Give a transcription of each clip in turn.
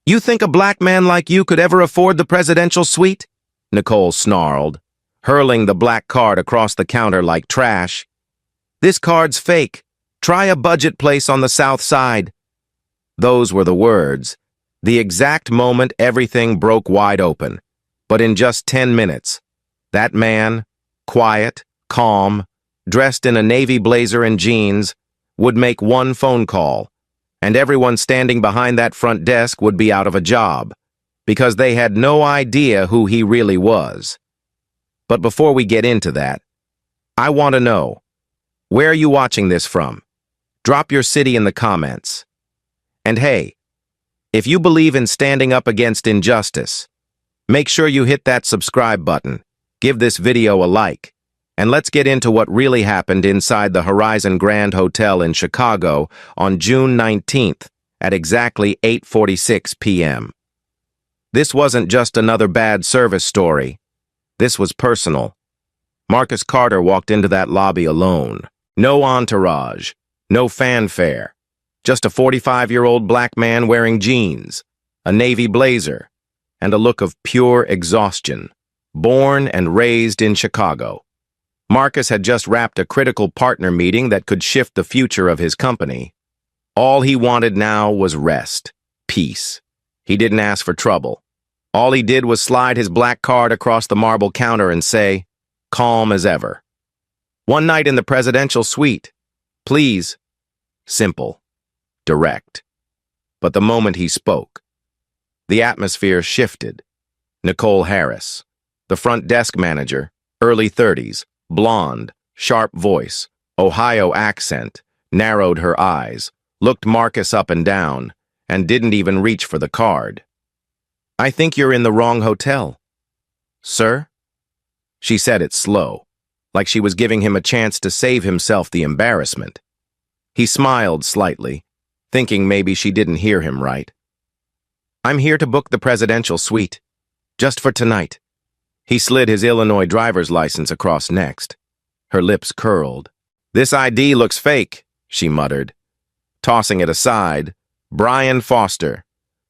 You think a black man like you could ever afford the presidential suite? Nicole snarled, hurling the black card across the counter like trash. This card's fake. Try a budget place on the South Side. Those were the words. The exact moment everything broke wide open. But in just 10 minutes, that man, quiet, calm, dressed in a navy blazer and jeans, would make one phone call, and everyone standing behind that front desk would be out of a job, because they had no idea who he really was. But before we get into that, I want to know, where are you watching this from? Drop your city in the comments. And hey, if you believe in standing up against injustice, make sure you hit that subscribe button, give this video a like, and let's get into what really happened inside the Horizon Grand Hotel in Chicago on June 19th at exactly 8:46 p.m. This wasn't just another bad service story. This was personal. Marcus Carter walked into that lobby alone. No entourage, no fanfare. Just a 45-year-old black man wearing jeans, a navy blazer, and a look of pure exhaustion. Born and raised in Chicago, Marcus had just wrapped a critical partner meeting that could shift the future of his company. All he wanted now was rest, peace. He didn't ask for trouble. All he did was slide his black card across the marble counter and say, calm as ever. One night in the presidential suite. Please. Simple. Direct. But the moment he spoke, the atmosphere shifted. Nicole Harris, the front desk manager, early 30s, blonde, sharp voice, Ohio accent, narrowed her eyes, looked Marcus up and down, and didn't even reach for the card. I think you're in the wrong hotel. Sir? She said it slow, like she was giving him a chance to save himself the embarrassment. He smiled slightly, thinking maybe she didn't hear him right. I'm here to book the presidential suite, just for tonight. He slid his Illinois driver's license across next. Her lips curled. This ID looks fake, she muttered. Tossing it aside, Brian Foster,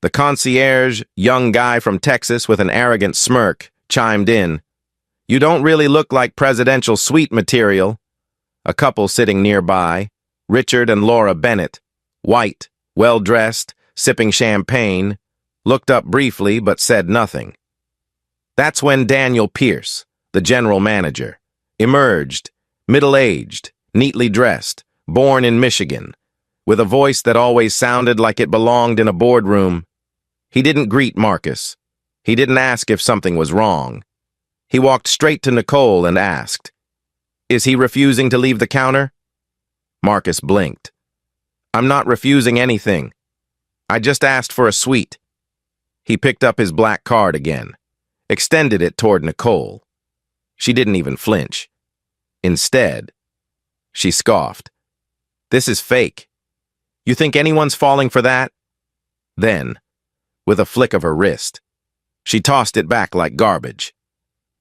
the concierge, young guy from Texas with an arrogant smirk, chimed in. You don't really look like presidential suite material. A couple sitting nearby, Richard and Laura Bennett, white, well-dressed, sipping champagne, looked up briefly but said nothing. That's when Daniel Pierce, the general manager, emerged, middle-aged, neatly dressed, born in Michigan, with a voice that always sounded like it belonged in a boardroom. He didn't greet Marcus. He didn't ask if something was wrong. He walked straight to Nicole and asked, Is he refusing to leave the counter? Marcus blinked. I'm not refusing anything. I just asked for a suite. He picked up his black card again, extended it toward Nicole. She didn't even flinch. Instead, she scoffed. This is fake. You think anyone's falling for that? Then, with a flick of her wrist, she tossed it back like garbage.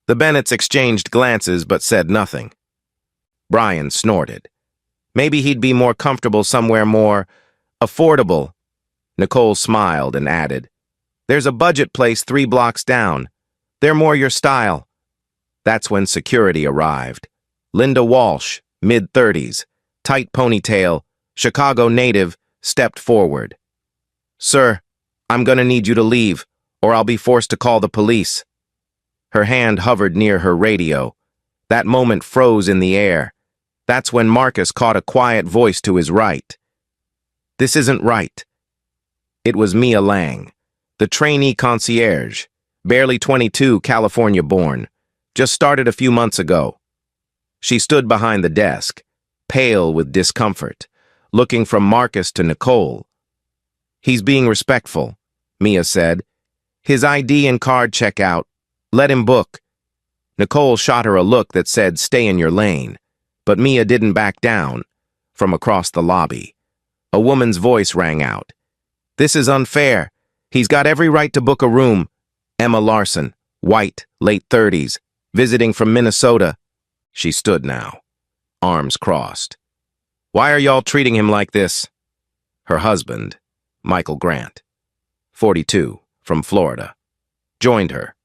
The Bennetts exchanged glances but said nothing. Brian snorted. Maybe he'd be more comfortable somewhere more affordable. Nicole smiled and added, There's a budget place 3 blocks down. They're more your style. That's when security arrived. Linda Walsh, mid-30s, tight ponytail, Chicago native, stepped forward. Sir, I'm gonna need you to leave, or I'll be forced to call the police. Her hand hovered near her radio. That moment froze in the air. That's when Marcus caught a quiet voice to his right. This isn't right. It was Mia Lang, the trainee concierge, barely 22, California-born, just started a few months ago. She stood behind the desk, pale with discomfort, looking from Marcus to Nicole. He's being respectful, Mia said. His ID and card check out. Let him book. Nicole shot her a look that said, stay in your lane. But Mia didn't back down. From across the lobby, a woman's voice rang out. This is unfair. He's got every right to book a room. Emma Larson, white, late 30s, visiting from Minnesota. She stood now, arms crossed. Why are y'all treating him like this? Her husband, Michael Grant. 42, from Florida, joined her.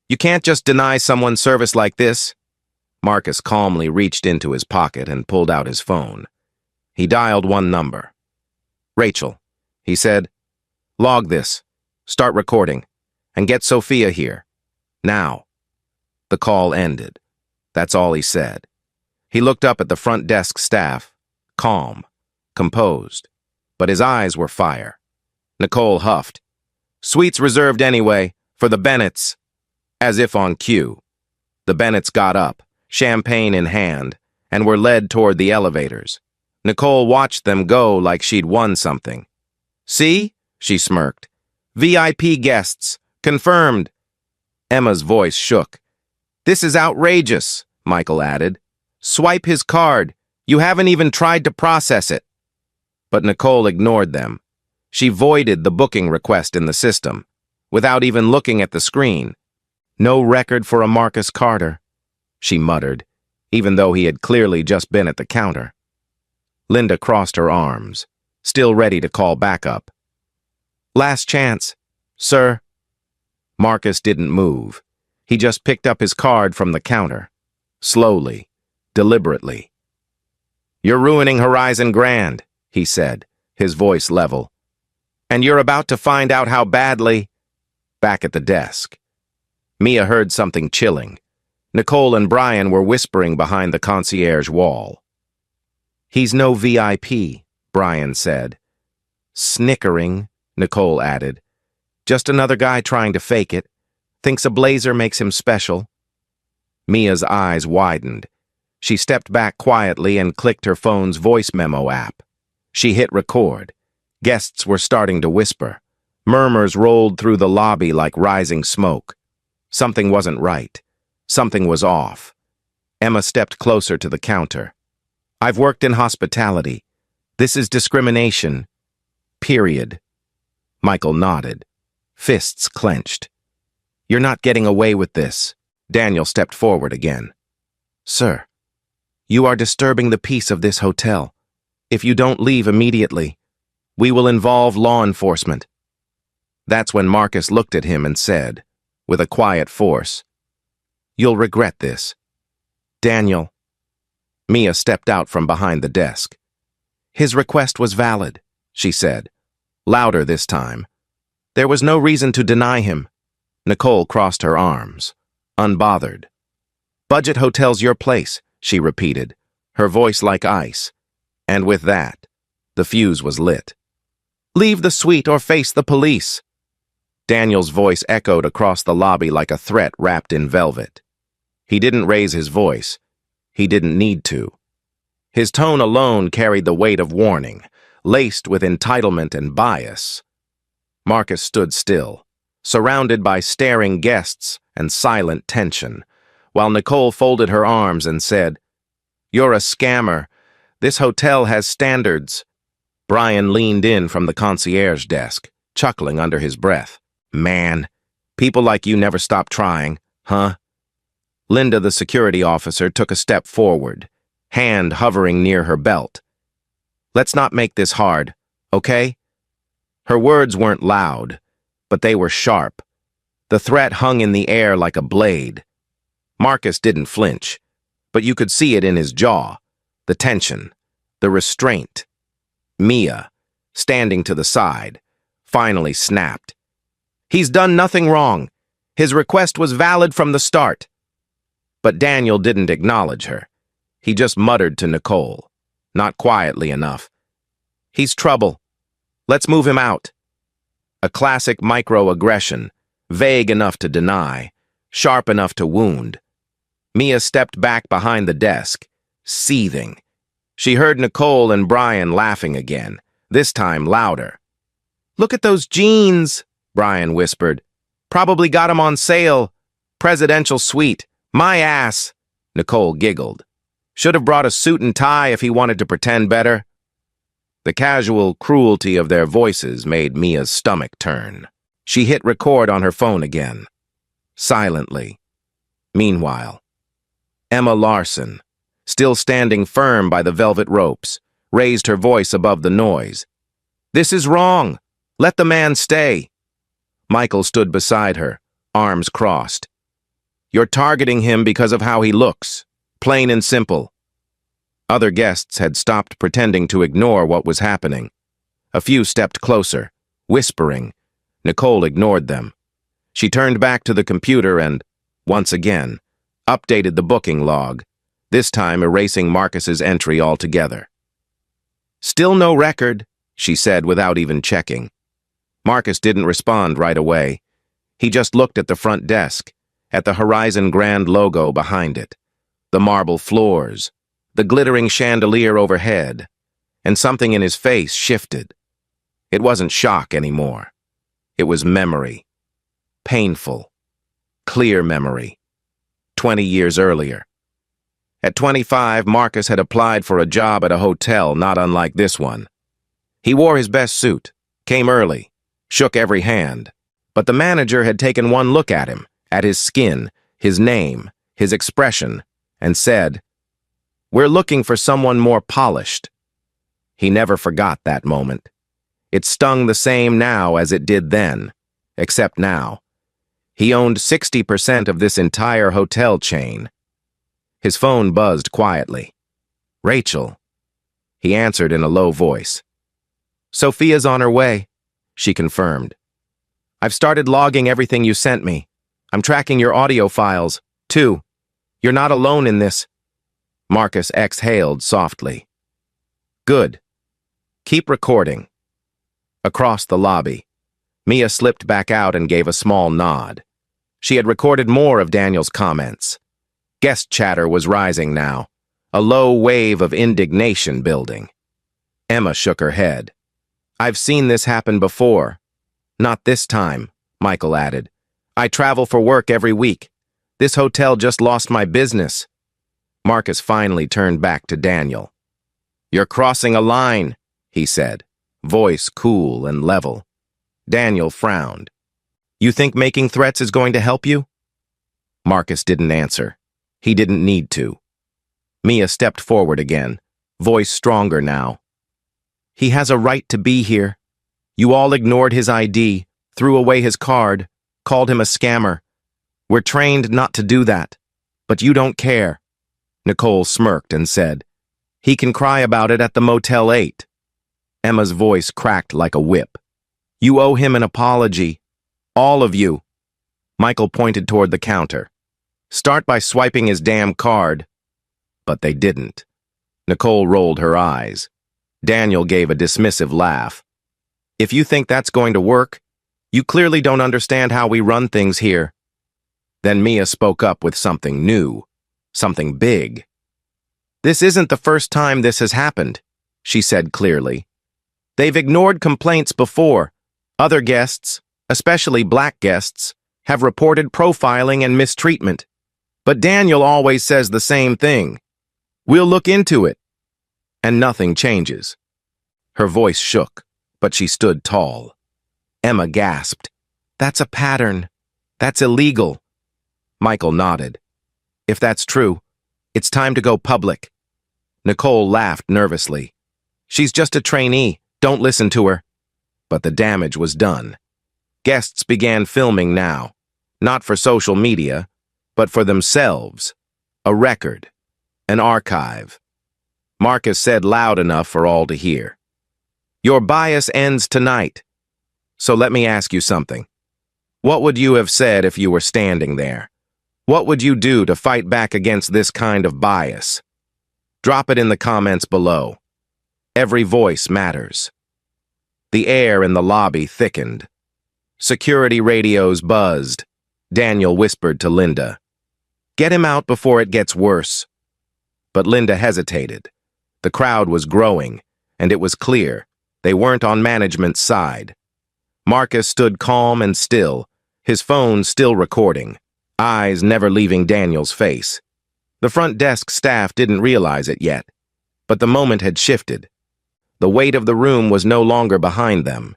You can't just deny someone service like this. Marcus calmly reached into his pocket and pulled out his phone. He dialed one number. Rachel, he said, log this, start recording, and get Sophia here. Now. The call ended. That's all he said. He looked up at the front desk staff, calm, composed, but his eyes were fire. Nicole huffed. Suites reserved anyway, for the Bennetts. As if on cue. The Bennetts got up, champagne in hand, and were led toward the elevators. Nicole watched them go like she'd won something. See? She smirked. VIP guests. Confirmed. Emma's voice shook. This is outrageous, Michael added. Swipe his card. You haven't even tried to process it. But Nicole ignored them. She voided the booking request in the system, without even looking at the screen. No record for a Marcus Carter, she muttered, even though he had clearly just been at the counter. Linda crossed her arms, still ready to call backup. Last chance, sir. Marcus didn't move. He just picked up his card from the counter, slowly, deliberately. You're ruining Horizon Grand, he said, his voice level. And you're about to find out how badly. Back at the desk. Mia heard something chilling. Nicole and Brian were whispering behind the concierge wall. He's no VIP, Brian said. Snickering, Nicole added. Just another guy trying to fake it. Thinks a blazer makes him special. Mia's eyes widened. She stepped back quietly and clicked her phone's voice memo app. She hit record. Guests were starting to whisper. Murmurs rolled through the lobby like rising smoke. Something wasn't right. Something was off. Emma stepped closer to the counter. I've worked in hospitality. This is discrimination. Period. Michael nodded. Fists clenched. You're not getting away with this. Daniel stepped forward again. Sir, you are disturbing the peace of this hotel. If you don't leave immediately, we will involve law enforcement. That's when Marcus looked at him and said, with a quiet force, You'll regret this. Daniel. Mia stepped out from behind the desk. His request was valid, she said, louder this time. There was no reason to deny him. Nicole crossed her arms, unbothered. Budget hotel's your place, she repeated, her voice like ice. And with that, the fuse was lit. Leave the suite or face the police. Daniel's voice echoed across the lobby like a threat wrapped in velvet. He didn't raise his voice. He didn't need to. His tone alone carried the weight of warning, laced with entitlement and bias. Marcus stood still, surrounded by staring guests and silent tension, while Nicole folded her arms and said, You're a scammer. This hotel has standards. Brian leaned in from the concierge desk, chuckling under his breath. Man, people like you never stop trying, huh? Linda, the security officer, took a step forward, hand hovering near her belt. Let's not make this hard, okay? Her words weren't loud, but they were sharp. The threat hung in the air like a blade. Marcus didn't flinch, but you could see it in his jaw, the tension, the restraint. Mia, standing to the side, finally snapped. He's done nothing wrong. His request was valid from the start. But Daniel didn't acknowledge her. He just muttered to Nicole, not quietly enough. He's trouble. Let's move him out. A classic microaggression, vague enough to deny, sharp enough to wound. Mia stepped back behind the desk, seething. She heard Nicole and Brian laughing again, this time louder. Look at those jeans, Brian whispered. Probably got 'em on sale. Presidential suite. My ass. Nicole giggled. Should have brought a suit and tie if he wanted to pretend better. The casual cruelty of their voices made Mia's stomach turn. She hit record on her phone again. Silently. Meanwhile, Emma Larson, still standing firm by the velvet ropes, raised her voice above the noise. This is wrong. Let the man stay. Michael stood beside her, arms crossed. "You're targeting him because of how he looks. Plain and simple." Other guests had stopped pretending to ignore what was happening. A few stepped closer, whispering. Nicole ignored them. She turned back to the computer and, once again, updated the booking log, this time erasing Marcus's entry altogether. "Still no record," she said without even checking. Marcus didn't respond right away. He just looked at the front desk, at the Horizon Grand logo behind it, the marble floors, the glittering chandelier overhead, and something in his face shifted. It wasn't shock anymore. It was memory. Painful, clear memory. 20 years earlier. At 25, Marcus had applied for a job at a hotel not unlike this one. He wore his best suit, came early, shook every hand, but the manager had taken one look at him, at his skin, his name, his expression, and said, "We're looking for someone more polished." He never forgot that moment. It stung the same now as it did then, except now. He owned 60% of this entire hotel chain. His phone buzzed quietly. "Rachel." He answered in a low voice. "Sophia's on her way," she confirmed. "I've started logging everything you sent me. I'm tracking your audio files, too. You're not alone in this." Marcus exhaled softly. "Good. Keep recording." Across the lobby, Mia slipped back out and gave a small nod. She had recorded more of Daniel's comments. Guest chatter was rising now, a low wave of indignation building. Emma shook her head. "I've seen this happen before." "Not this time," Michael added. "I travel for work every week. This hotel just lost my business." Marcus finally turned back to Daniel. "You're crossing a line," he said, voice cool and level. Daniel frowned. "You think making threats is going to help you?" Marcus didn't answer. He didn't need to. Mia stepped forward again, voice stronger now. "He has a right to be here. You all ignored his ID, threw away his card, called him a scammer. We're trained not to do that, but you don't care." Nicole smirked and said, "He can cry about it at the Motel 8. Emma's voice cracked like a whip. "You owe him an apology. All of you." Michael pointed toward the counter. "Start by swiping his damn card." But they didn't. Nicole rolled her eyes. Daniel gave a dismissive laugh. "If you think that's going to work, you clearly don't understand how we run things here." Then Mia spoke up with something new, something big. "This isn't the first time this has happened," she said clearly. "They've ignored complaints before. Other guests, especially black guests, have reported profiling and mistreatment. But Daniel always says the same thing. We'll look into it." And nothing changes. Her voice shook, but she stood tall. Emma gasped. "That's a pattern. That's illegal." Michael nodded. "If that's true, it's time to go public." Nicole laughed nervously. "She's just a trainee. Don't listen to her." But the damage was done. Guests began filming now, not for social media, but for themselves. A record, an archive. Marcus said loud enough for all to hear. "Your bias ends tonight. So let me ask you something. What would you have said if you were standing there? What would you do to fight back against this kind of bias? Drop it in the comments below. Every voice matters." The air in the lobby thickened. Security radios buzzed. Daniel whispered to Linda, "Get him out before it gets worse." But Linda hesitated. The crowd was growing, and it was clear they weren't on management's side. Marcus stood calm and still, his phone still recording, eyes never leaving Daniel's face. The front desk staff didn't realize it yet, but the moment had shifted. The weight of the room was no longer behind them.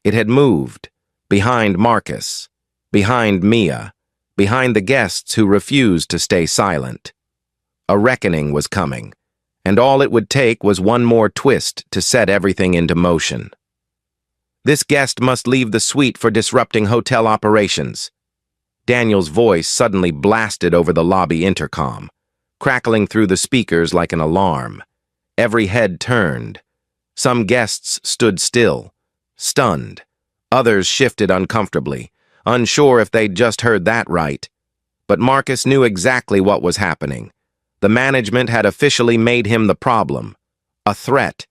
It had moved, behind Marcus, behind Mia, behind the guests who refused to stay silent. A reckoning was coming, and all it would take was one more twist to set everything into motion. This guest must leave the suite for disrupting hotel operations. Daniel's voice suddenly blasted over the lobby intercom, crackling through the speakers like an alarm. Every head turned. Some guests stood still, stunned. Others shifted uncomfortably, unsure if they'd just heard that right. But Marcus knew exactly what was happening. The management had officially made him the problem, a threat.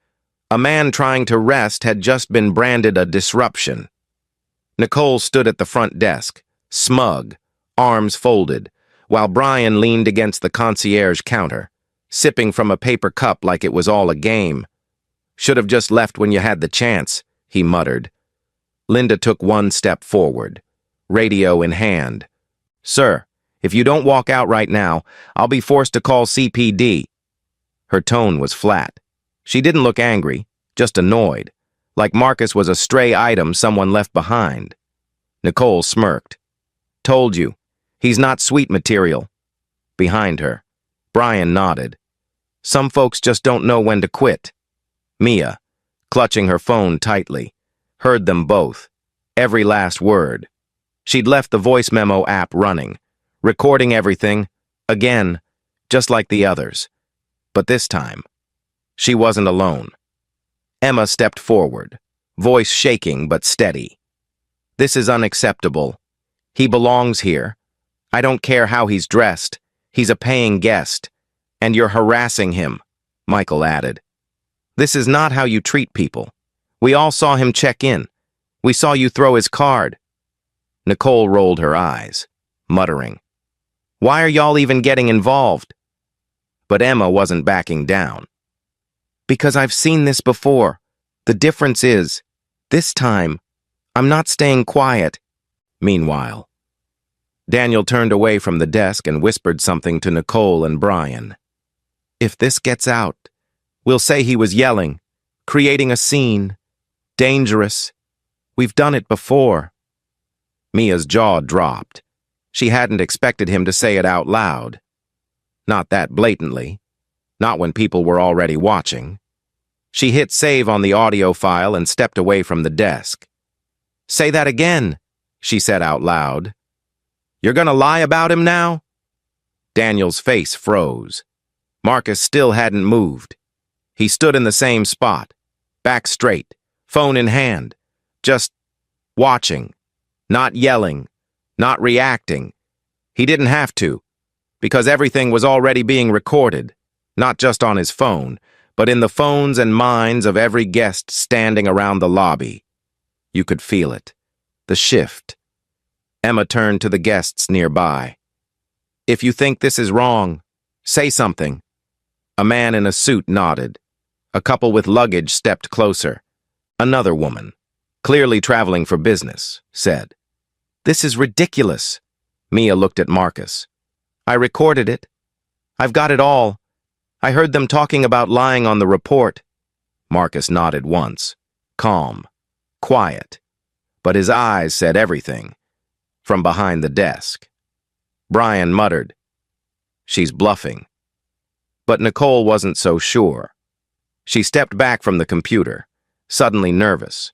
A man trying to rest had just been branded a disruption. Nicole stood at the front desk, smug, arms folded, while Brian leaned against the concierge counter, sipping from a paper cup like it was all a game. "Should have just left when you had the chance," he muttered. Linda took one step forward, radio in hand. "Sir, if you don't walk out right now, I'll be forced to call CPD." Her tone was flat. She didn't look angry, just annoyed, like Marcus was a stray item someone left behind. Nicole smirked. "Told you, he's not sweet material." Behind her, Brian nodded. "Some folks just don't know when to quit." Mia, clutching her phone tightly, heard them both, every last word. She'd left the voice memo app running, recording everything, again, just like the others. But this time, she wasn't alone. Emma stepped forward, voice shaking but steady. "This is unacceptable. He belongs here. I don't care how he's dressed. He's a paying guest. And you're harassing him," Michael added. "This is not how you treat people. We all saw him check in. We saw you throw his card." Nicole rolled her eyes, muttering, "Why are y'all even getting involved?" But Emma wasn't backing down. "Because I've seen this before. The difference is, this time, I'm not staying quiet." Meanwhile, Daniel turned away from the desk and whispered something to Nicole and Brian. "If this gets out, we'll say he was yelling, creating a scene. Dangerous. We've done it before." Mia's jaw dropped. She hadn't expected him to say it out loud. Not that blatantly. Not when people were already watching. She hit save on the audio file and stepped away from the desk. "Say that again," she said out loud. "You're gonna lie about him now?" Daniel's face froze. Marcus still hadn't moved. He stood in the same spot, back straight, phone in hand, just watching, not yelling, not reacting. He didn't have to, because everything was already being recorded, not just on his phone, but in the phones and minds of every guest standing around the lobby. You could feel it, the shift. Emma turned to the guests nearby. "If you think this is wrong, say something." A man in a suit nodded. A couple with luggage stepped closer. Another woman, clearly traveling for business, said, "This is ridiculous." Mia looked at Marcus. "I recorded it. I've got it all. I heard them talking about lying on the report." Marcus nodded once, calm, quiet, but his eyes said everything, from behind the desk. Brian muttered, "She's bluffing." But Nicole wasn't so sure. She stepped back from the computer, suddenly nervous.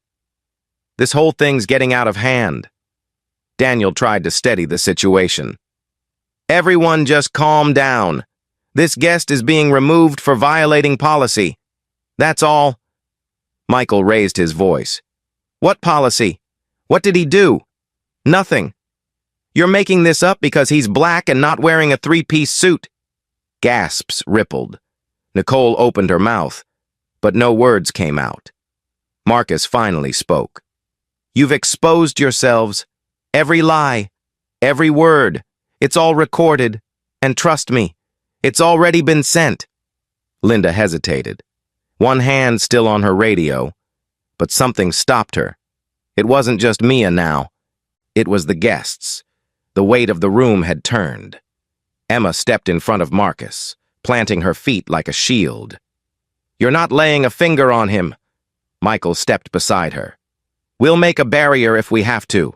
"This whole thing's getting out of hand." Daniel tried to steady the situation. "Everyone just calm down. This guest is being removed for violating policy. That's all." Michael raised his voice. "What policy? What did he do?" "Nothing. You're making this up because he's black and not wearing a three-piece suit." Gasps rippled. Nicole opened her mouth, but no words came out. Marcus finally spoke. "You've exposed yourselves. Every lie. Every word. It's all recorded. And trust me, it's already been sent." Linda hesitated, one hand still on her radio, but something stopped her. It wasn't just Mia now. It was the guests. The weight of the room had turned. Emma stepped in front of Marcus, planting her feet like a shield. "You're not laying a finger on him." Michael stepped beside her. "We'll make a barrier if we have to."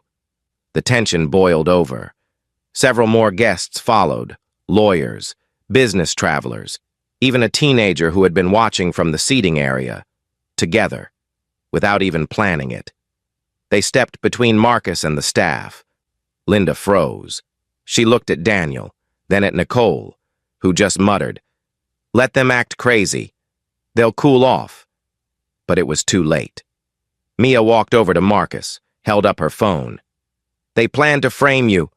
The tension boiled over. Several more guests followed, lawyers, business travelers, even a teenager who had been watching from the seating area, together, without even planning it. They stepped between Marcus and the staff. Linda froze. She looked at Daniel, then at Nicole, who just muttered, "Let them act crazy. They'll cool off." But it was too late. Mia walked over to Marcus, held up her phone. "They plan to frame you.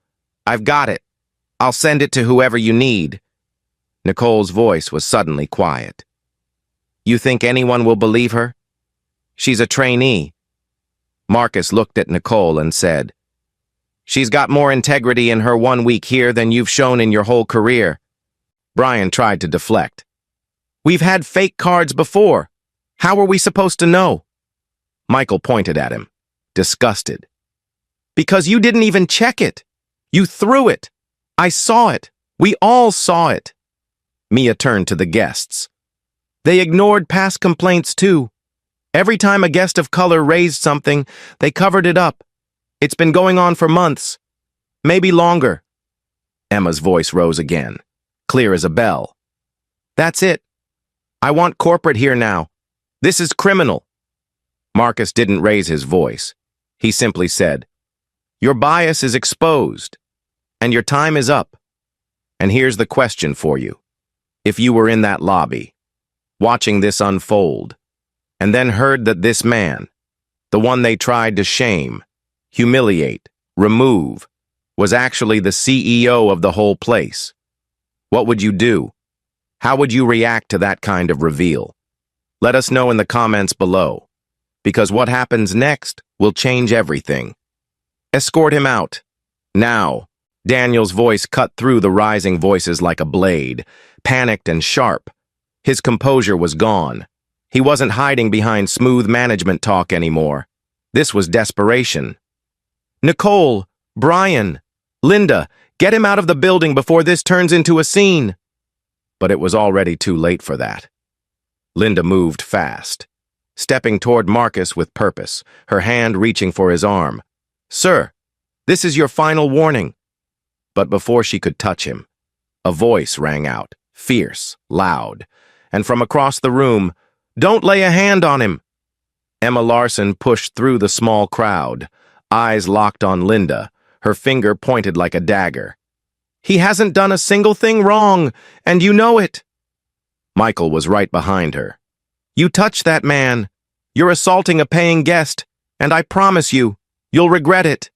I've got it. I'll send it to whoever you need." Nicole's voice was suddenly quiet. "You think anyone will believe her? She's a trainee." Marcus looked at Nicole and said, "She's got more integrity in her 1 week here than you've shown in your whole career." Brian tried to deflect. "We've had fake cards before. How are we supposed to know?" Michael pointed at him, disgusted. "Because you didn't even check it. You threw it. I saw it. We all saw it." Mia turned to the guests. "They ignored past complaints too. Every time a guest of color raised something, they covered it up. It's been going on for months. Maybe longer." Emma's voice rose again, clear as a bell. "That's it. I want corporate here now. This is criminal." Marcus didn't raise his voice. He simply said, "Your bias is exposed, and your time is up. And here's the question for you. If you were in that lobby, watching this unfold, and then heard that this man, the one they tried to shame, humiliate, remove, was actually the CEO of the whole place, what would you do? How would you react to that kind of reveal? Let us know in the comments below, because what happens next will change everything. Escort him out. Now." Daniel's voice cut through the rising voices like a blade, panicked and sharp. His composure was gone. He wasn't hiding behind smooth management talk anymore. This was desperation. "Nicole, Brian, Linda, get him out of the building before this turns into a scene." But it was already too late for that. Linda moved fast, stepping toward Marcus with purpose, her hand reaching for his arm. "Sir, this is your final warning." But before she could touch him, a voice rang out, fierce, loud, and from across the room, "Don't lay a hand on him." Emma Larson pushed through the small crowd, eyes locked on Linda, her finger pointed like a dagger. "He hasn't done a single thing wrong, and you know it." Michael was right behind her. "You touch that man. You're assaulting a paying guest, and I promise you, you'll regret it."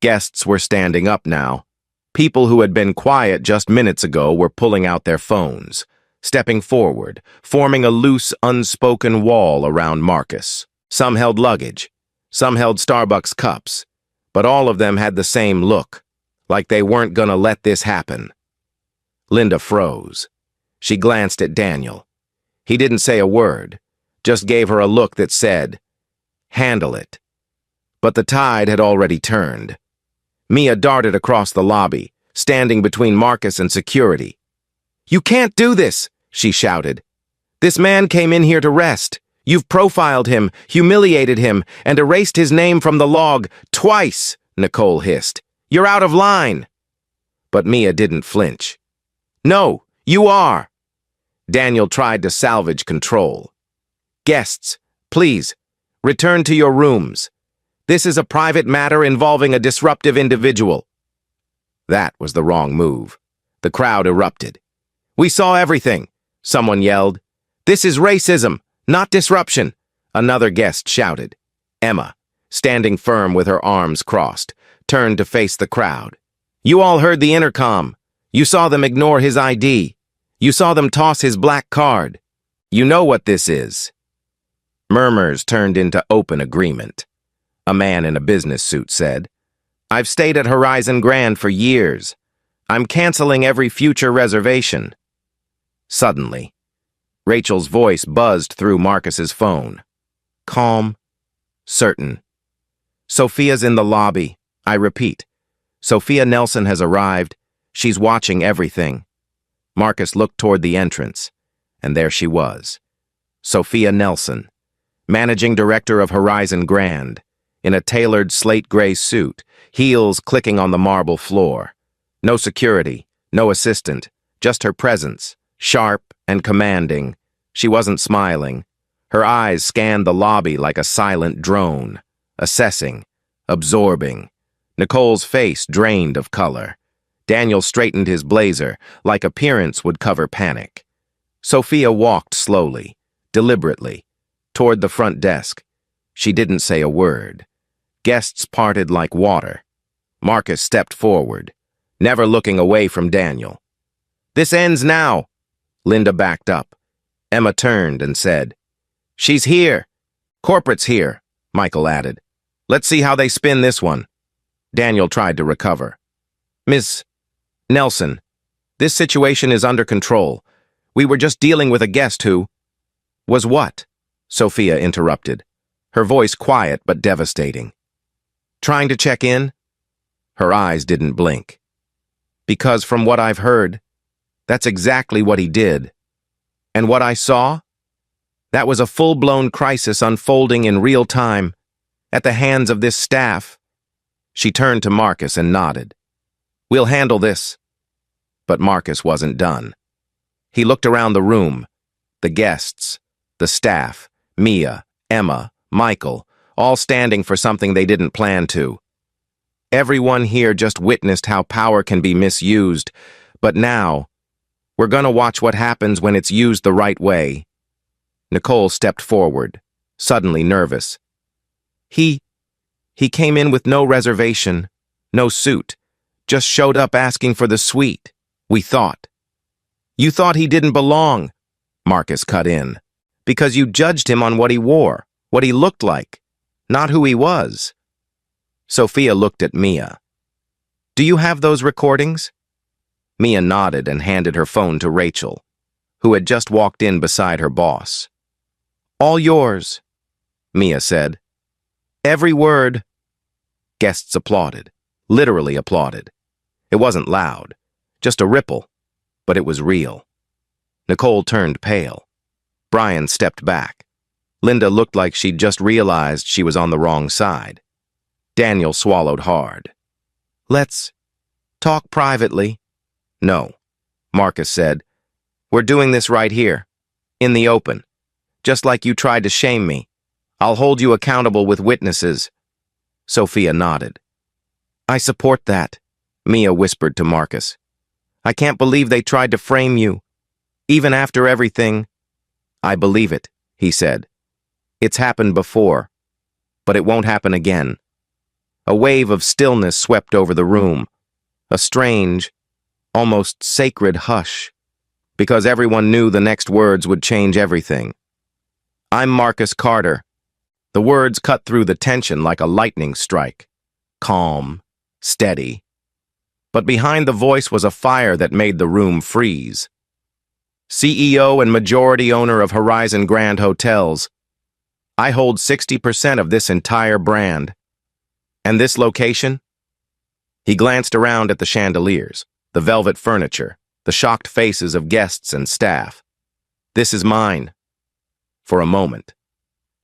Guests were standing up now. People who had been quiet just minutes ago were pulling out their phones, stepping forward, forming a loose, unspoken wall around Marcus. Some held luggage, some held Starbucks cups, but all of them had the same look, like they weren't gonna let this happen. Linda froze. She glanced at Daniel. He didn't say a word, just gave her a look that said, "Handle it." But the tide had already turned. Mia darted across the lobby, standing between Marcus and security. "You can't do this," she shouted. "This man came in here to rest. You've profiled him, humiliated him, and erased his name from the log twice," Nicole hissed. "You're out of line." But Mia didn't flinch. "No, you are." Daniel tried to salvage control. "Guests, please, return to your rooms. This is a private matter involving a disruptive individual." That was the wrong move. The crowd erupted. "We saw everything," someone yelled. "This is racism, not disruption," another guest shouted. Emma, standing firm with her arms crossed, turned to face the crowd. "You all heard the intercom. You saw them ignore his ID. You saw them toss his black card. You know what this is." Murmurs turned into open agreement. A man in a business suit said, "I've stayed at Horizon Grand for years. I'm canceling every future reservation." Suddenly, Rachel's voice buzzed through Marcus's phone. Calm, certain. "Sophia's in the lobby. I repeat, Sophia Nelson has arrived. She's watching everything." Marcus looked toward the entrance, and there she was. Sophia Nelson, managing director of Horizon Grand, in a tailored slate gray suit, heels clicking on the marble floor. No security, no assistant, just her presence, sharp and commanding. She wasn't smiling. Her eyes scanned the lobby like a silent drone. assessing, absorbing. Nicole's face drained of color. Daniel straightened his blazer, like appearance would cover panic. Sophia walked slowly, deliberately, toward the front desk. She didn't say a word. Guests parted like water. Marcus stepped forward, never looking away from Daniel. "This ends now." Linda backed up. Emma turned and said, "She's here. Corporate's here," Michael added. "Let's see how they spin this one." Daniel tried to recover. "Miss Nelson, this situation is under control. We were just dealing with a guest who—" "Was what?" Sophia interrupted, her voice quiet but devastating. "Trying to check in?" Her eyes didn't blink. "Because from what I've heard, that's exactly what he did. And what I saw? That was a full-blown crisis unfolding in real time, at the hands of this staff." She turned to Marcus and nodded. "We'll handle this." But Marcus wasn't done. He looked around the room. The guests, the staff, Mia, Emma, Michael, all standing for something they didn't plan to. Everyone here just witnessed how power can be misused, but now, we're gonna watch what happens when it's used the right way. Nicole stepped forward, suddenly nervous. He came in with no reservation, no suit, just showed up asking for the suite, we thought. "You thought he didn't belong," Marcus cut in, "because you judged him on what he wore, what he looked like, not who he was." Sophia looked at Mia. "Do you have those recordings?" Mia nodded and handed her phone to Rachel, who had just walked in beside her boss. "All yours," Mia said. "Every word." Guests applauded, literally applauded. It wasn't loud, just a ripple, but it was real. Nicole turned pale. Brian stepped back. Linda looked like she'd just realized she was on the wrong side. Daniel swallowed hard. "Let's talk privately." "No," Marcus said. "We're doing this right here, in the open. Just like you tried to shame me. I'll hold you accountable with witnesses." Sophia nodded. "I support that," Mia whispered to Marcus. "I can't believe they tried to frame you, even after everything." "I believe it," he said. "It's happened before, but it won't happen again." A wave of stillness swept over the room, a strange, almost sacred hush, because everyone knew the next words would change everything. "I'm Marcus Carter." The words cut through the tension like a lightning strike. Calm, steady. But behind the voice was a fire that made the room freeze. "CEO and majority owner of Horizon Grand Hotels. I hold 60% of this entire brand. And this location?" He glanced around at the chandeliers, the velvet furniture, the shocked faces of guests and staff. "This is mine." For a moment,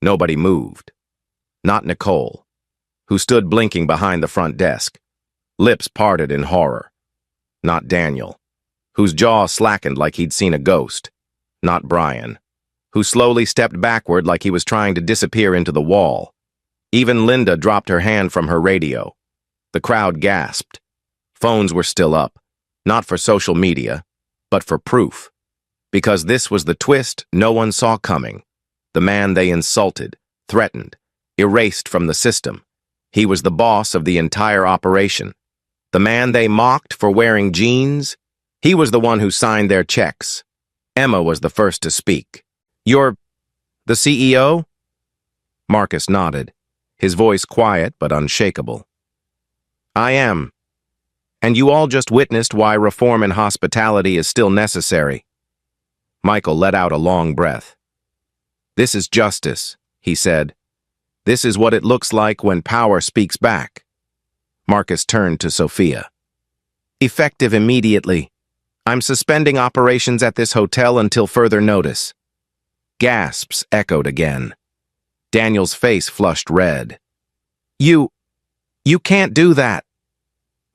nobody moved. Not Nicole, who stood blinking behind the front desk, lips parted in horror. Not Daniel, whose jaw slackened like he'd seen a ghost. Not Brian, who slowly stepped backward like he was trying to disappear into the wall. Even Linda dropped her hand from her radio. The crowd gasped. Phones were still up, not for social media, but for proof. Because this was the twist no one saw coming. The man they insulted, threatened, erased from the system. He was the boss of the entire operation. The man they mocked for wearing jeans, he was the one who signed their checks. Emma was the first to speak. "You're the CEO?" Marcus nodded, his voice quiet but unshakable. "I am. And you all just witnessed why reform in hospitality is still necessary." Michael let out a long breath. "This is justice," he said. "This is what it looks like when power speaks back." Marcus turned to Sophia. "Effective immediately. I'm suspending operations at this hotel until further notice." Gasps echoed again. Daniel's face flushed red. You can't do that."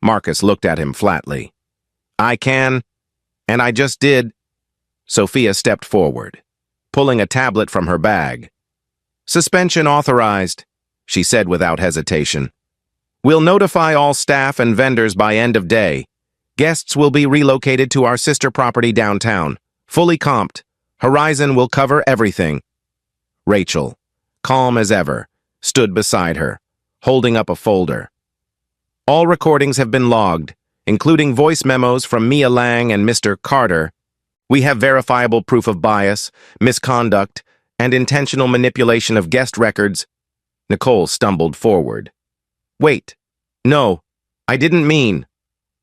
Marcus looked at him flatly. "I can, and I just did." Sophia stepped forward, pulling a tablet from her bag. "Suspension authorized. she said without hesitation. We'll notify all staff and vendors by end of day. Guests will be relocated to our sister property downtown, fully comped. Horizon will cover everything. Rachel, calm as ever, stood beside her, holding up a folder. All recordings have been logged, including voice memos from Mia Lang and Mr. Carter. We have verifiable proof of bias, misconduct, and intentional manipulation of guest records. Nicole stumbled forward. Wait. No, I didn't mean.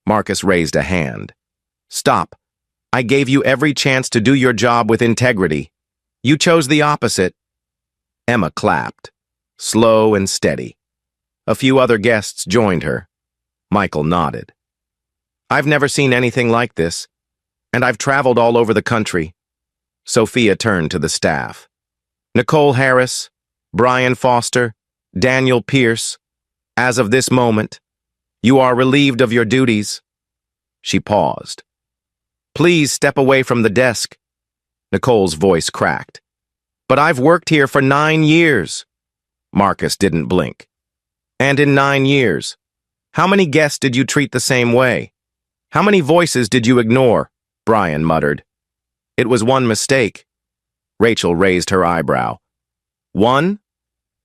Marcus raised a hand. Stop. I gave you every chance to do your job with integrity. You chose the opposite. Emma clapped, slow and steady. A few other guests joined her. Michael nodded. I've never seen anything like this, and I've traveled all over the country. Sophia turned to the staff. Nicole Harris, Brian Foster, Daniel Pierce, as of this moment, you are relieved of your duties. She paused. Please step away from the desk. Nicole's voice cracked. But I've worked here for 9 years. Marcus didn't blink. And in 9 years, how many guests did you treat the same way? How many voices did you ignore? Brian muttered. It was one mistake. Rachel raised her eyebrow. One?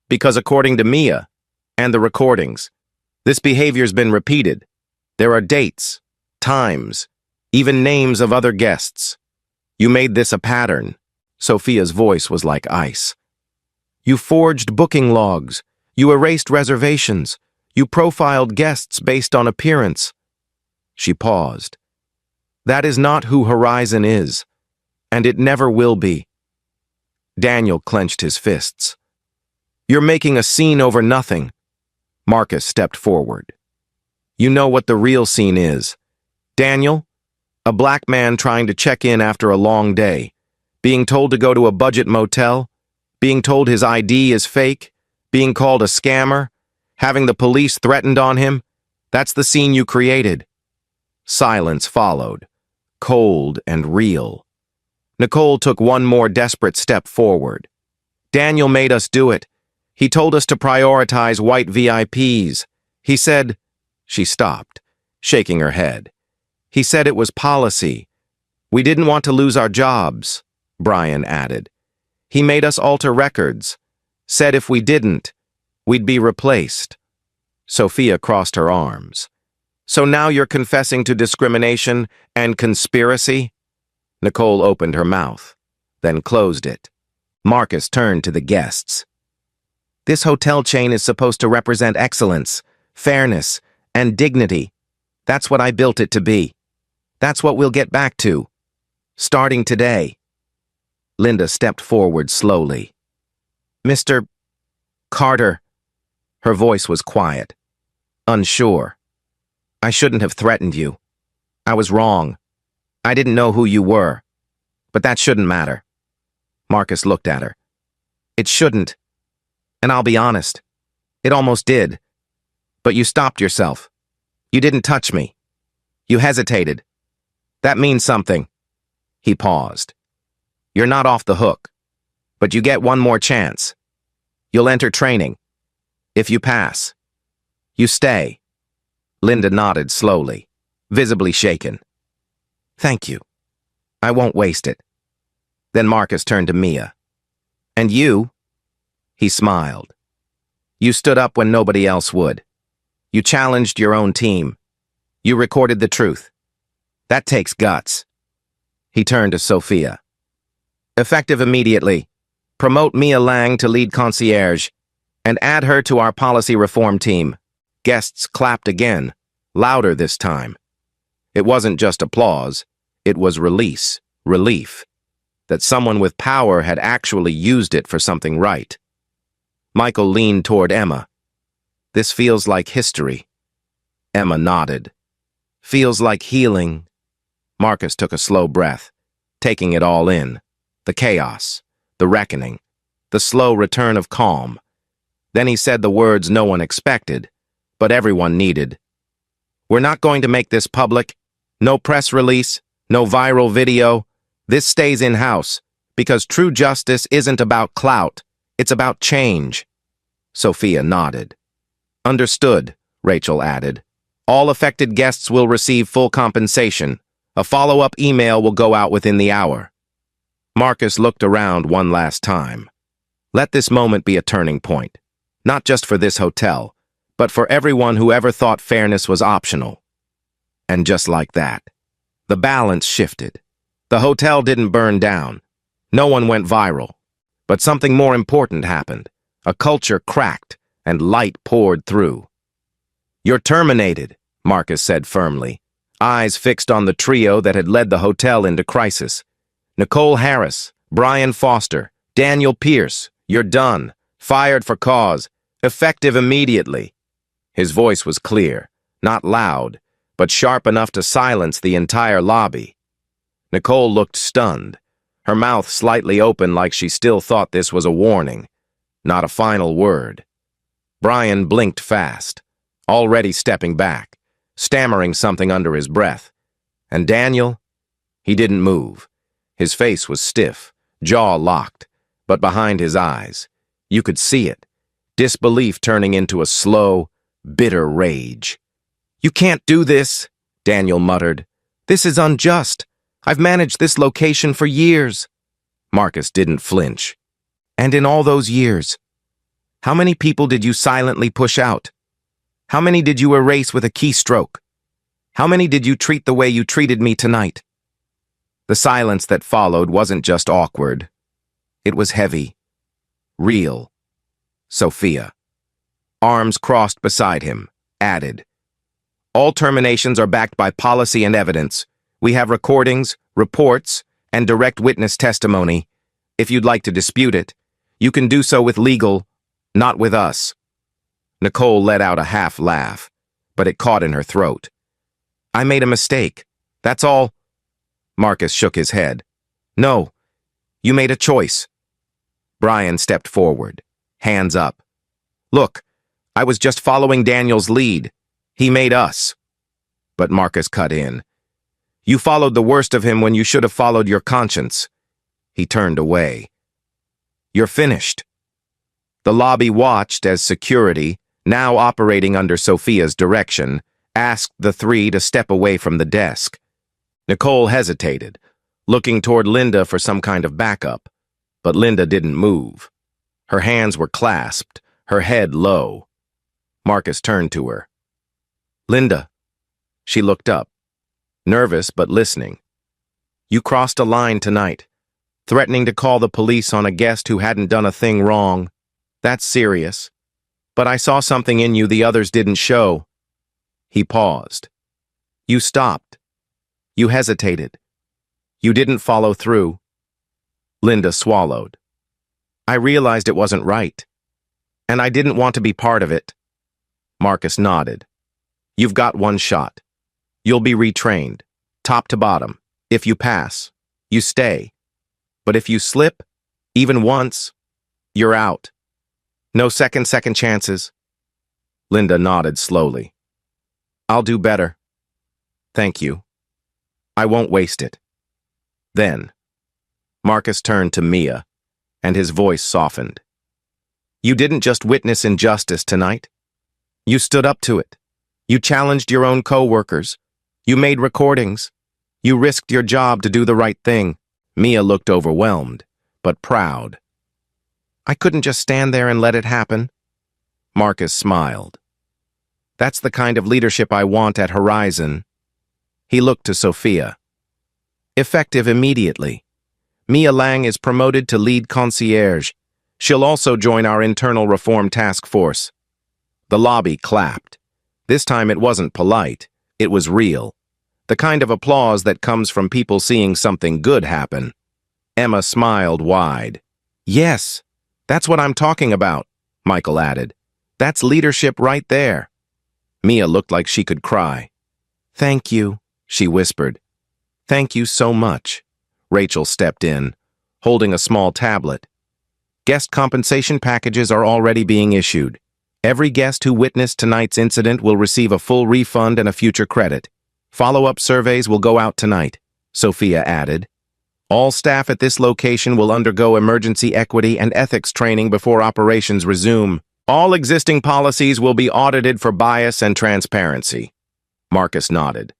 Because according to Mia and the recordings, this behavior's been repeated. There are dates, times, even names of other guests. You made this a pattern. Sophia's voice was like ice. You forged booking logs. You erased reservations. You profiled guests based on appearance. She paused. That is not who Horizon is, and it never will be. Daniel clenched his fists. You're making a scene over nothing. Marcus stepped forward. You know what the real scene is. Daniel, a black man trying to check in after a long day, being told to go to a budget motel, being told his ID is fake, being called a scammer, having the police threatened on him. That's the scene you created. Silence followed, cold and real. Nicole took one more desperate step forward. Daniel made us do it. He told us to prioritize white VIPs. He said... She stopped, shaking her head. He said it was policy. We didn't want to lose our jobs, Brian added. He made us alter records. Said if we didn't, we'd be replaced. Sophia crossed her arms. So now you're confessing to discrimination and conspiracy? Nicole opened her mouth, then closed it. Marcus turned to the guests. This hotel chain is supposed to represent excellence, fairness, and dignity. That's what I built it to be. That's what we'll get back to. Starting today. Linda stepped forward slowly. Mr. Carter. Her voice was quiet, unsure. I shouldn't have threatened you. I was wrong. I didn't know who you were. But that shouldn't matter. Marcus looked at her. It shouldn't. And I'll be honest. It almost did. But you stopped yourself. You didn't touch me. You hesitated. That means something. He paused. You're not off the hook. But you get one more chance. You'll enter training. If you pass, you stay. Linda nodded slowly, visibly shaken. Thank you. I won't waste it. Then Marcus turned to Mia. And you? He smiled. You stood up when nobody else would. You challenged your own team. You recorded the truth. That takes guts. He turned to Sophia. Effective immediately. Promote Mia Lang to lead concierge and add her to our policy reform team. Guests clapped again, louder this time. It wasn't just applause. It was relief, that someone with power had actually used it for something right. Michael leaned toward Emma. This feels like history. Emma nodded. Feels like healing. Marcus took a slow breath, taking it all in. The chaos, the reckoning, the slow return of calm. Then he said the words no one expected, but everyone needed. We're not going to make this public. No press release, no viral video. This stays in-house, because true justice isn't about clout. It's about change. Sophia nodded. Understood, Rachel added. All affected guests will receive full compensation. A follow-up email will go out within the hour. Marcus looked around one last time. Let this moment be a turning point. Not just for this hotel, but for everyone who ever thought fairness was optional. And just like that, the balance shifted. The hotel didn't burn down. No one went viral. But something more important happened. A culture cracked, and light poured through. You're terminated, Marcus said firmly, eyes fixed on the trio that had led the hotel into crisis. Nicole Harris, Brian Foster, Daniel Pierce, you're done. Fired for cause. Effective immediately. His voice was clear, not loud, but sharp enough to silence the entire lobby. Nicole looked stunned, her mouth slightly open like she still thought this was a warning, not a final word. Brian blinked fast, already stepping back, stammering something under his breath. And Daniel? He didn't move. His face was stiff, jaw locked, but behind his eyes, you could see it, disbelief turning into a slow, bitter rage. You can't do this, Daniel muttered. This is unjust. I've managed this location for years. Marcus didn't flinch. And in all those years, how many people did you silently push out? How many did you erase with a keystroke? How many did you treat the way you treated me tonight? The silence that followed wasn't just awkward. It was heavy. Real. Sophia, arms crossed beside him, added, all terminations are backed by policy and evidence. We have recordings, reports, and direct witness testimony. If you'd like to dispute it, you can do so with legal, not with us. Nicole let out a half laugh, but it caught in her throat. I made a mistake. That's all. Marcus shook his head. No, you made a choice. Brian stepped forward, hands up. Look, I was just following Daniel's lead. He made us. But Marcus cut in. You followed the worst of him when you should have followed your conscience. He turned away. You're finished. The lobby watched as security, now operating under Sophia's direction, asked the three to step away from the desk. Nicole hesitated, looking toward Linda for some kind of backup, but Linda didn't move. Her hands were clasped, her head low. Marcus turned to her. Linda. She looked up, nervous but listening. You crossed a line tonight, threatening to call the police on a guest who hadn't done a thing wrong. That's serious. But I saw something in you the others didn't show. He paused. You stopped. You hesitated. You didn't follow through. Linda swallowed. I realized it wasn't right, and I didn't want to be part of it. Marcus nodded. You've got one shot. You'll be retrained, top to bottom. If you pass, you stay. But if you slip, even once, you're out. No second chances. Linda nodded slowly. I'll do better. Thank you. I won't waste it. Then, Marcus turned to Mia, and his voice softened. You didn't just witness injustice tonight. You stood up to it. You challenged your own co-workers. You made recordings. You risked your job to do the right thing. Mia looked overwhelmed, but proud. I couldn't just stand there and let it happen. Marcus smiled. That's the kind of leadership I want at Horizon. He looked to Sophia. Effective immediately. Mia Lang is promoted to lead concierge. She'll also join our internal reform task force. The lobby clapped. This time it wasn't polite. It was real. The kind of applause that comes from people seeing something good happen. Emma smiled wide. Yes, that's what I'm talking about, Michael added. That's leadership right there. Mia looked like she could cry. Thank you, she whispered. Thank you so much. Rachel stepped in, holding a small tablet. Guest compensation packages are already being issued. Every guest who witnessed tonight's incident will receive a full refund and a future credit. Follow-up surveys will go out tonight, Sophia added. All staff at this location will undergo emergency equity and ethics training before operations resume. All existing policies will be audited for bias and transparency. Marcus nodded.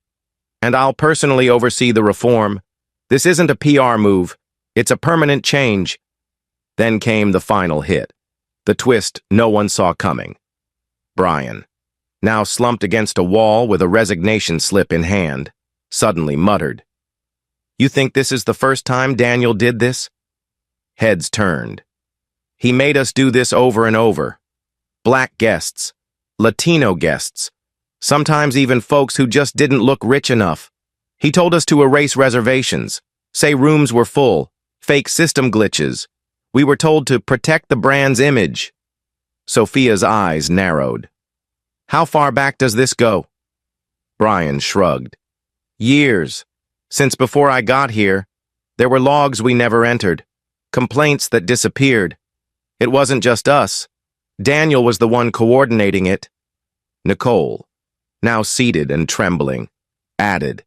And I'll personally oversee the reform. This isn't a PR move. It's a permanent change. Then came the final hit. The twist no one saw coming. Brian, now slumped against a wall with a resignation slip in hand, suddenly muttered, "You think this is the first time Daniel did this?" Heads turned. "He made us do this over and over. Black guests, Latino guests, sometimes even folks who just didn't look rich enough. He told us to erase reservations, say rooms were full, fake system glitches. We were told to protect the brand's image." Sophia's eyes narrowed. "How far back does this go?" Brian shrugged. "Years. Since before I got here, there were logs we never entered, complaints that disappeared. It wasn't just us. Daniel was the one coordinating it." Nicole, now seated and trembling, added,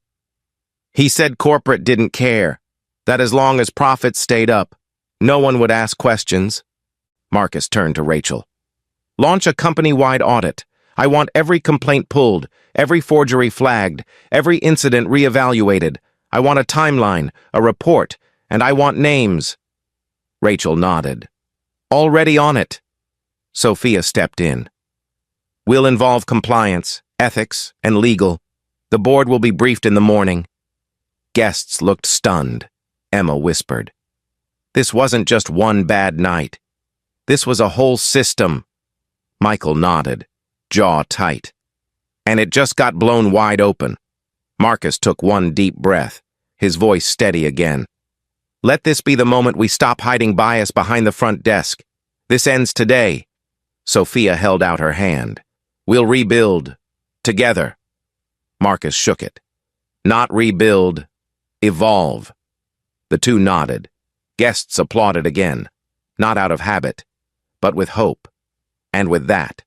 "He said corporate didn't care, that as long as profits stayed up, no one would ask questions." Marcus turned to Rachel. "Launch a company-wide audit. I want every complaint pulled, every forgery flagged, every incident reevaluated. I want a timeline, a report, and I want names." Rachel nodded. "Already on it." Sophia stepped in. "We'll involve compliance, ethics, and legal. The board will be briefed in the morning." Guests looked stunned. Emma whispered, "This wasn't just one bad night. This was a whole system." Michael nodded, jaw tight. "And it just got blown wide open." Marcus took one deep breath, his voice steady again. "Let this be the moment we stop hiding bias behind the front desk. This ends today." Sophia held out her hand. "We'll rebuild. Together." Marcus shook it. "Not rebuild. Evolve." The two nodded. Guests applauded again, not out of habit, but with hope. And with that,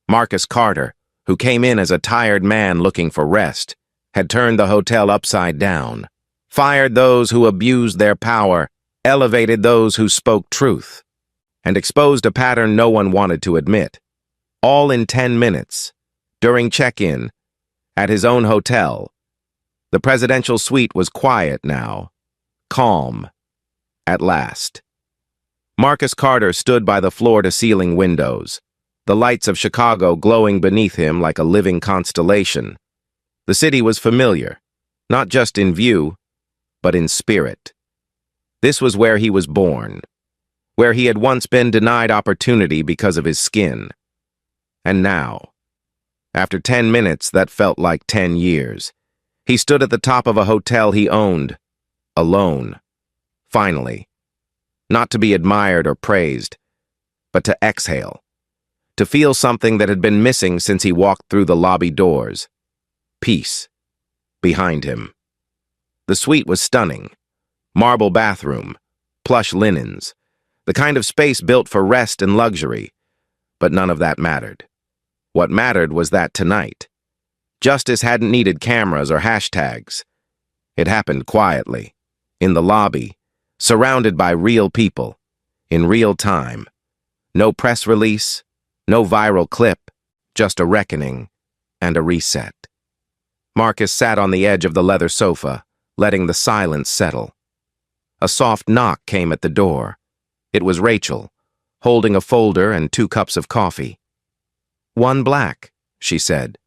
Marcus Carter, who came in as a tired man looking for rest, had turned the hotel upside down, fired those who abused their power, elevated those who spoke truth, and exposed a pattern no one wanted to admit. All in 10 minutes, during check-in, at his own hotel. The presidential suite was quiet now, calm, at last. Marcus Carter stood by the floor-to-ceiling windows, the lights of Chicago glowing beneath him like a living constellation. The city was familiar, not just in view, but in spirit. This was where he was born, where he had once been denied opportunity because of his skin. And now, after 10 minutes that felt like 10 years, he stood at the top of a hotel he owned, alone. Finally, not to be admired or praised, but to exhale, to feel something that had been missing since he walked through the lobby doors. Peace. Behind him. The suite was stunning. Marble bathroom, plush linens, the kind of space built for rest and luxury. But none of that mattered. What mattered was that tonight, justice hadn't needed cameras or hashtags. It happened quietly, in the lobby, surrounded by real people, in real time. No press release, no viral clip, just a reckoning and a reset. Marcus sat on the edge of the leather sofa, letting the silence settle. A soft knock came at the door. It was Rachel, holding a folder and 2 cups of coffee. "One black," she said.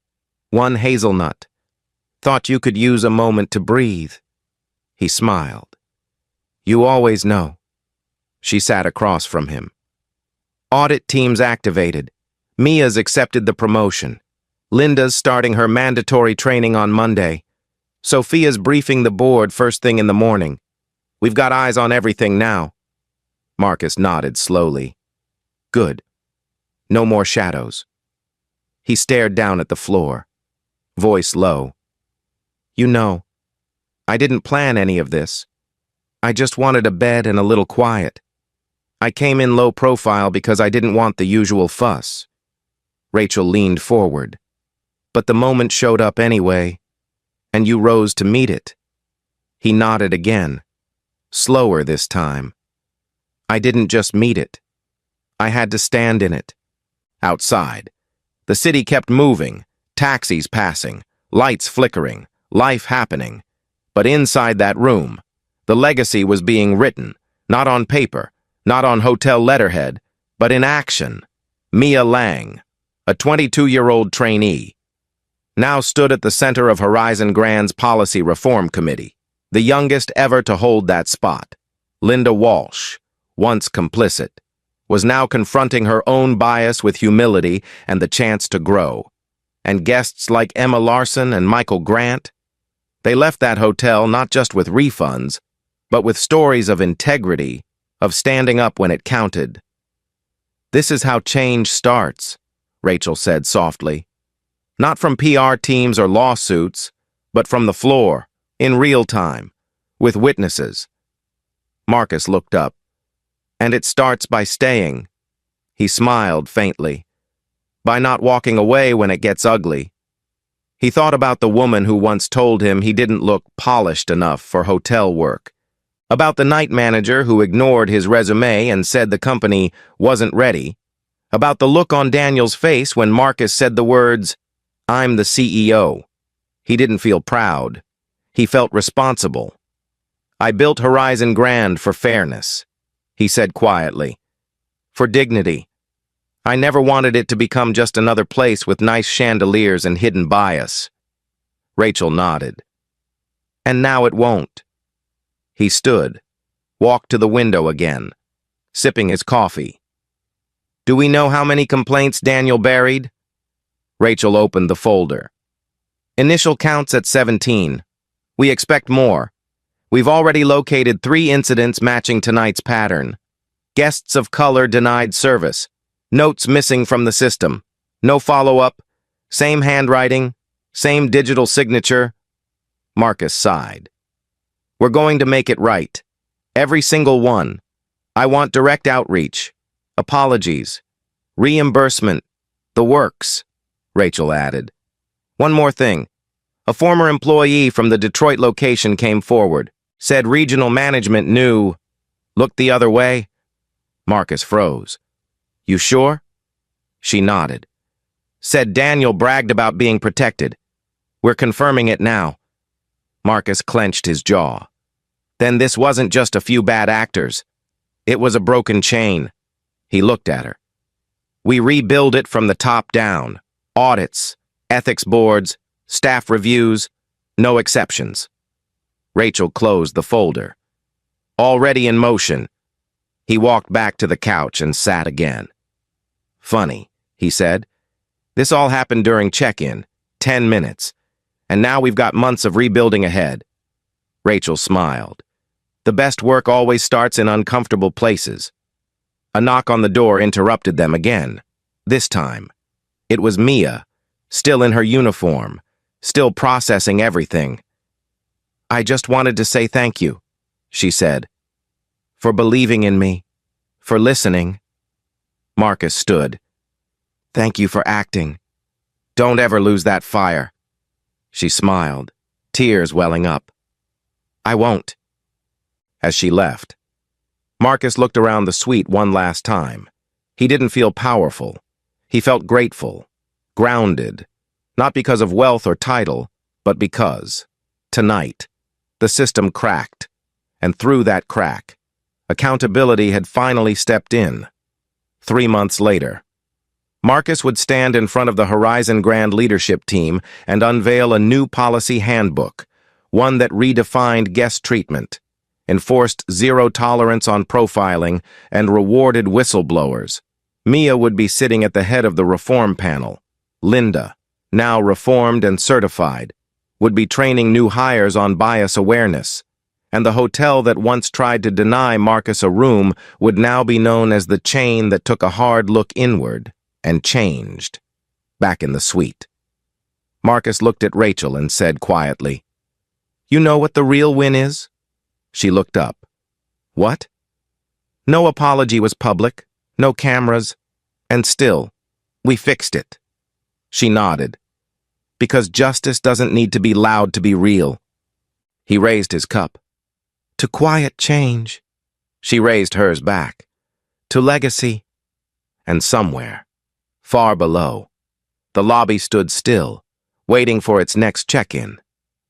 "One hazelnut. Thought you could use a moment to breathe." He smiled. "You always know." She sat across from him. "Audit teams activated. Mia's accepted the promotion. Linda's starting her mandatory training on Monday. Sophia's briefing the board first thing in the morning. We've got eyes on everything now." Marcus nodded slowly. "Good. No more shadows." He stared down at the floor, voice low. "You know, I didn't plan any of this. I just wanted a bed and a little quiet. I came in low profile because I didn't want the usual fuss." Rachel leaned forward. "But the moment showed up anyway, and you rose to meet it." He nodded again, slower this time. "I didn't just meet it. I had to stand in it. Outside, the city kept moving, taxis passing, lights flickering, life happening. But inside that room, the legacy was being written, not on paper, not on hotel letterhead, but in action. Mia Lang, a 22-year-old trainee, now stood at the center of Horizon Grand's Policy Reform Committee, the youngest ever to hold that spot. Linda Walsh, once complicit, was now confronting her own bias with humility and the chance to grow. And guests like Emma Larson and Michael Grant, they left that hotel not just with refunds, but with stories of integrity, of standing up when it counted. "This is how change starts," Rachel said softly. "Not from PR teams or lawsuits, but from the floor, in real time, with witnesses." Marcus looked up. "And it starts by staying." He smiled faintly. "By not walking away when it gets ugly." He thought about the woman who once told him he didn't look polished enough for hotel work, about the night manager who ignored his resume and said the company wasn't ready, about the look on Daniel's face when Marcus said the words, "I'm the CEO." He didn't feel proud. He felt responsible. "I built Horizon Grand for fairness," he said quietly. "For dignity. I never wanted it to become just another place with nice chandeliers and hidden bias." Rachel nodded. "And now it won't." He stood, walked to the window again, sipping his coffee. "Do we know how many complaints Daniel buried?" Rachel opened the folder. "Initial counts at 17. We expect more. We've already located 3 incidents matching tonight's pattern. Guests of color denied service. Notes missing from the system. No follow-up. Same handwriting. Same digital signature." Marcus sighed. "We're going to make it right. Every single one. I want direct outreach. Apologies. Reimbursement. The works," Rachel added. "One more thing. A former employee from the Detroit location came forward, said regional management knew." "Looked the other way?" Marcus froze. "You sure?" She nodded. "Said Daniel bragged about being protected. We're confirming it now." Marcus clenched his jaw. "Then this wasn't just a few bad actors. It was a broken chain." He looked at her. "We rebuild it from the top down. Audits, ethics boards, staff reviews, no exceptions." Rachel closed the folder. "Already in motion." He walked back to the couch and sat again. "Funny," he said. "This all happened during check-in, 10 minutes, and now we've got months of rebuilding ahead." Rachel smiled. "The best work always starts in uncomfortable places." A knock on the door interrupted them again. This time, it was Mia, still in her uniform, still processing everything. "I just wanted to say thank you," she said, "for believing in me, for listening." Marcus stood. "Thank you for acting. Don't ever lose that fire." She smiled, tears welling up. "I won't." As she left, Marcus looked around the suite one last time. He didn't feel powerful. He felt grateful, grounded, not because of wealth or title, but because, tonight, the system cracked, and through that crack, accountability had finally stepped in. 3 months later, Marcus would stand in front of the Horizon Grand leadership team and unveil a new policy handbook, one that redefined guest treatment, enforced zero tolerance on profiling, and rewarded whistleblowers. Mia would be sitting at the head of the reform panel. Linda, now reformed and certified, would be training new hires on bias awareness. And the hotel that once tried to deny Marcus a room would now be known as the chain that took a hard look inward and changed. Back in the suite, Marcus looked at Rachel and said quietly, "You know what the real win is?" She looked up. "What?" "No apology was public, no cameras, and still, we fixed it." She nodded. "Because justice doesn't need to be loud to be real." He raised his cup. "To quiet change." She raised hers back. "To legacy." And somewhere, far below. The lobby stood still, waiting for its next check-in.